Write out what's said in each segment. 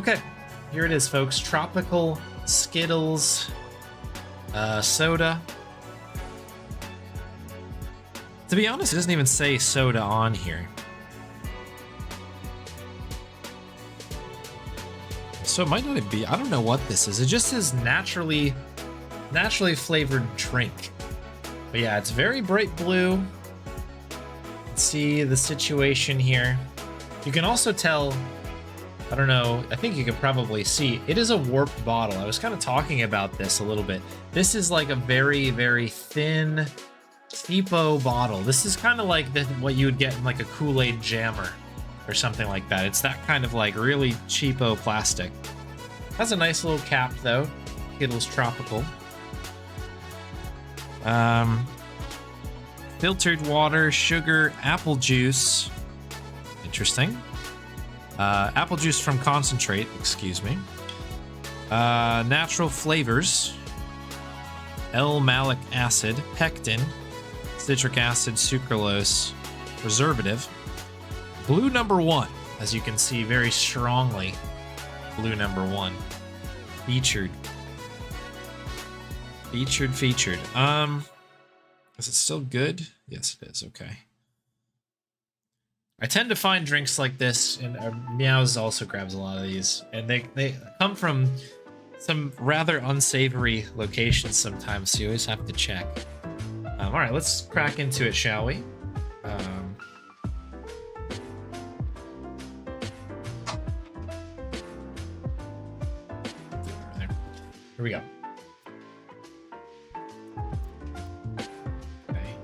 Okay, here it is, folks. Tropical Skittles soda. To be honest, it doesn't even say soda on here. So it might not be, I don't know what this is. It just says naturally flavored drink. But yeah, it's very bright blue. Let's see the situation here. You can also tell, I don't know, I think you could probably see, it is a warped bottle. I was kind of talking about this a little bit. This is like a very, very thin, cheapo bottle. This is kind of like what you would get in like a Kool-Aid jammer or something like that. It's that kind of like really cheapo plastic. Has a nice little cap though. Skittles Tropical. Filtered water, sugar, apple juice. Interesting. Apple juice from concentrate, excuse me. Natural flavors. L-malic acid, pectin, citric acid, sucralose, preservative. Blue number 1, as you can see very strongly. Blue number 1. Featured. Featured. Is it still good? Yes, it is. Okay. I tend to find drinks like this, and Meows also grabs a lot of these, and they come from some rather unsavory locations sometimes, so you always have to check. All right, let's crack into it, shall we? Here we go. Okay.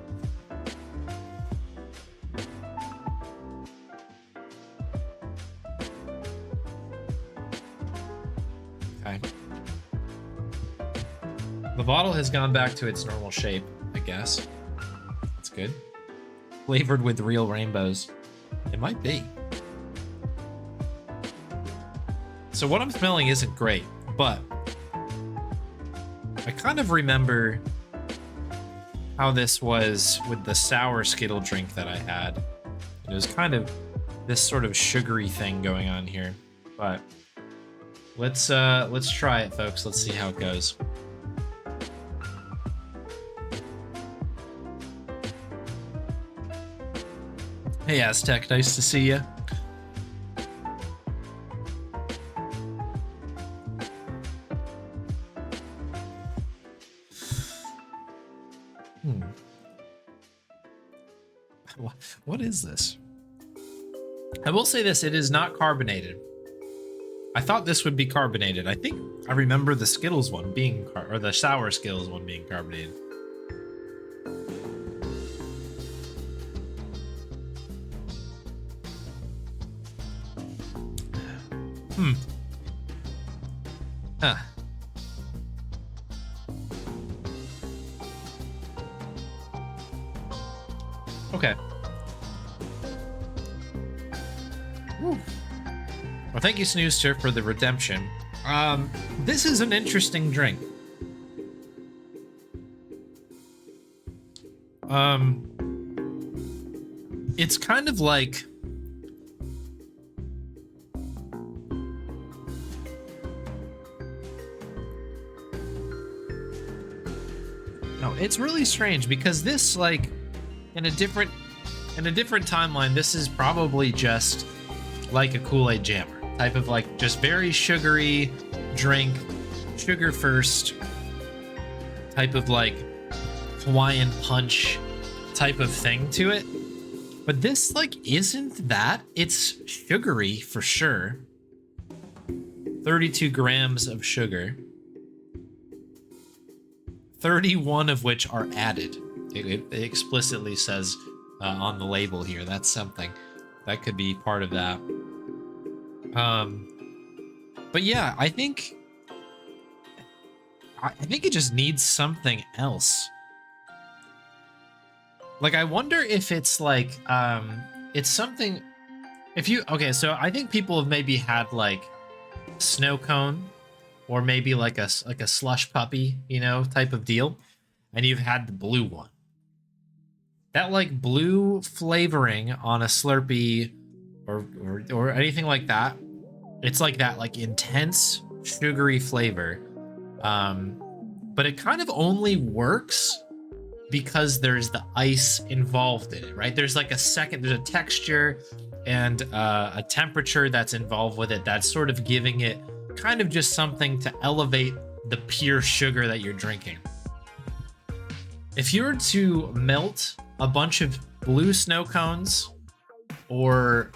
Okay. The bottle has gone back to its normal shape, I guess. That's good. Flavored with real rainbows. It might be. So what I'm smelling isn't great, but I kind of remember how this was with the sour Skittle drink that I had. It was kind of this sort of sugary thing going on here. But let's try it, folks. Let's see how it goes. Hey Aztec, nice to see you. What is this? I will say this, it is not carbonated. I thought this would be carbonated. I think I remember the Skittles one being, or the sour Skittles one being carbonated. Huh. Okay. Woo. Well, thank you, Snooster, for the redemption. This is an interesting drink. It's kind of like... No, it's really strange because this, like, in a different timeline, this is probably just like a Kool-Aid jammer. Type of like just very sugary drink, sugar first, type of like Hawaiian punch type of thing to it. But this like isn't that. It's sugary for sure. 32 grams of sugar. 31 of which are added. It explicitly says on the label here. That's something. That could be part of that. But yeah, I think it just needs something else. Like, I wonder if it's like, it's something, okay, so I think people have maybe had like snow cone or maybe like a slush puppy, you know, type of deal. And you've had the blue one. That like blue flavoring on a Slurpee or anything like that It's like that, like intense sugary flavor. But it kind of only works because there's the ice involved in it, right? There's like there's a texture and a temperature that's involved with it that's sort of giving it kind of just something to elevate the pure sugar that you're drinking. If you were to melt a bunch of blue snow cones or,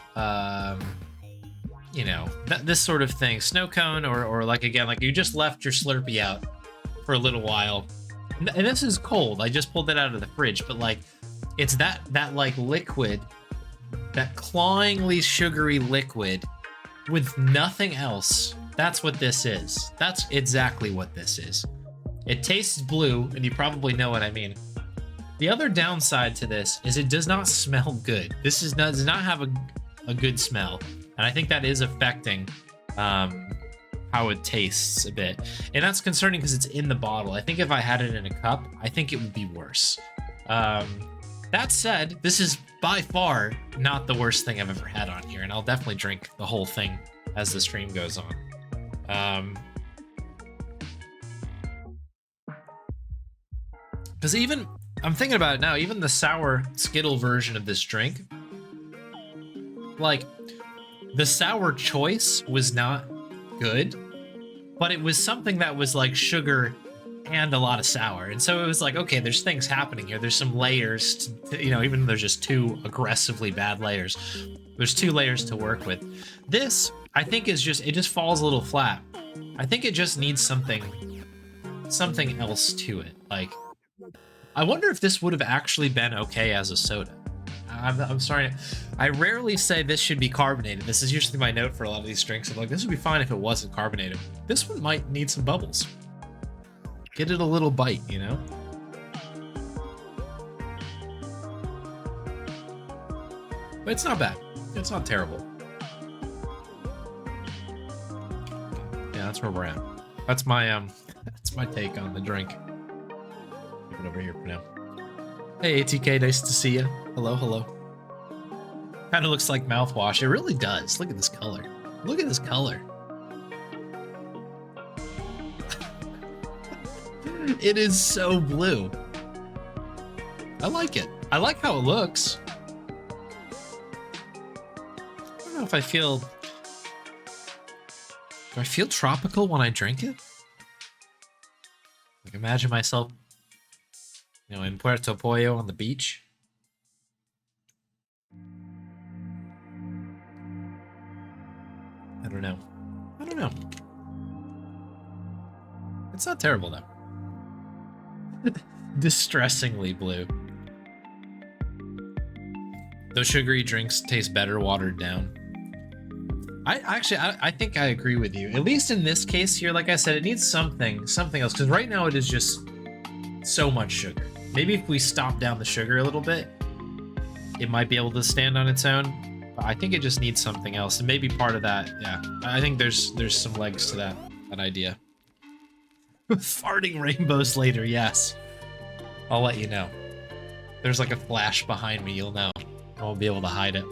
you know, this sort of thing, snow cone, or like, again, like you just left your Slurpee out for a little while, and this is cold. I just pulled it out of the fridge, but like, it's that like liquid, that clawingly sugary liquid with nothing else. That's what this is. That's exactly what this is. It tastes blue, and you probably know what I mean. The other downside to this is it does not smell good. This does not have a good smell, and I think that is affecting how it tastes a bit. And that's concerning because it's in the bottle. I think if I had it in a cup, I think it would be worse. That said, this is by far not the worst thing I've ever had on here, and I'll definitely drink the whole thing as the stream goes on. Because even, I'm thinking about it now, even the sour Skittle version of this drink, like, the sour choice was not good, but it was something that was like sugar and a lot of sour. And so it was like, okay, there's things happening here. There's some layers, to, you know, even though there's just two aggressively bad layers, there's two layers to work with. This, I think, is just, it just falls a little flat. I think it just needs something else to it. Like, I wonder if this would have actually been okay as a soda. I'm sorry. I rarely say this should be carbonated. This is usually my note for a lot of these drinks. I'm like, this would be fine if it wasn't carbonated. This one might need some bubbles. Get it a little bite, you know? But it's not bad. It's not terrible. Yeah, that's where we're at. That's my that's my take on the drink. Keep it over here for now. Hey ATK, nice to see you. Hello, hello. Kind of looks like mouthwash. It really does. Look at this color. Look at this color. It is so blue. I like it. I like how it looks. I don't know if I feel... Do I feel tropical when I drink it? Like, imagine myself, you know, in Puerto Pollo on the beach. I don't know. I don't know. It's not terrible, though. Distressingly blue. Those sugary drinks taste better watered down. I think I agree with you. At least in this case here, like I said, it needs something else. Because right now it is just so much sugar. Maybe if we stop down the sugar a little bit, it might be able to stand on its own. But I think it just needs something else. And maybe part of that, yeah. I think there's some legs to that idea. Farting rainbows later, yes. I'll let you know. There's like a flash behind me, you'll know. I won't be able to hide it.